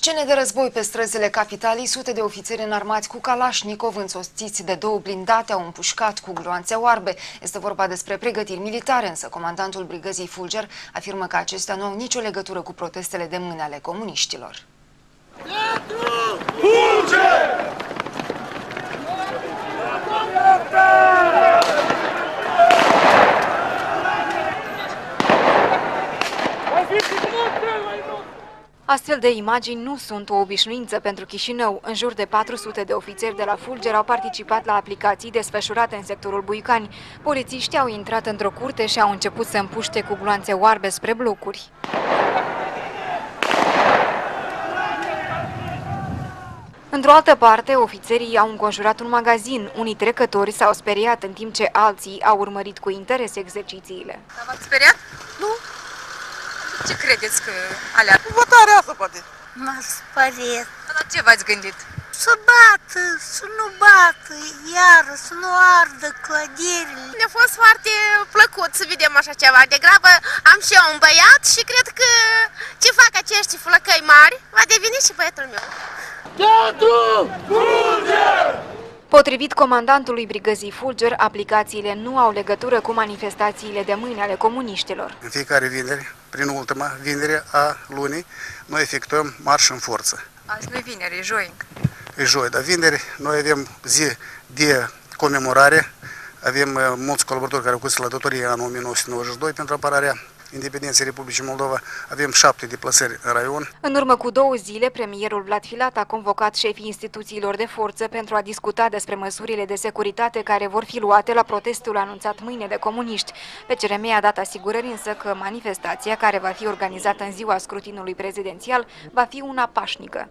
Scene de război pe străzile capitalei, sute de ofițeri înarmați cu Kalashnikov, însoțiți de două blindate, au împușcat cu gloanțe oarbe. Este vorba despre pregătiri militare, însă comandantul brigăzii Fulger afirmă că acestea nu au nicio legătură cu protestele de mâine ale comuniștilor. Fulger! Astfel de imagini nu sunt o obișnuință pentru Chișinău. În jur de 400 de ofițeri de la Fulger au participat la aplicații desfășurate în sectorul Buicani. Polițiștii au intrat într-o curte și au început să împuște cu gloanțe oarbe spre blocuri. Într-o altă parte, ofițerii au înconjurat un magazin. Unii trecători s-au speriat, în timp ce alții au urmărit cu interes exercițiile. V-ați speriat? Nu. Ce credeți că alea? Votarea asta, poate. M-a speriat. La ce v-ați gândit? Să bată, să nu bată, iară, să nu ardă clădirile. Mi-a fost foarte plăcut să vedem așa ceva. Degrabă am și eu un băiat și cred că ce fac acești flăcăi mari va deveni și băiatul meu. Potrivit comandantului brigăzii Fulger, aplicațiile nu au legătură cu manifestațiile de mâine ale comuniștilor. În fiecare vineri, prin ultima vineri a lunii, noi efectuăm marș în forță. Azi nu-i vineri, e joi. E joi, dar vineri noi avem zi de comemorare, avem mulți colaboratori care au curs sălătorie anul 1992 pentru apărarea independenței Republicii Moldova, avem 7 deplasări în raion. În urmă cu 2 zile, premierul Vlad Filat a convocat șefii instituțiilor de forță pentru a discuta despre măsurile de securitate care vor fi luate la protestul anunțat mâine de comuniști. PCRM a dat asigurări însă că manifestația, care va fi organizată în ziua scrutinului prezidențial, va fi una pașnică.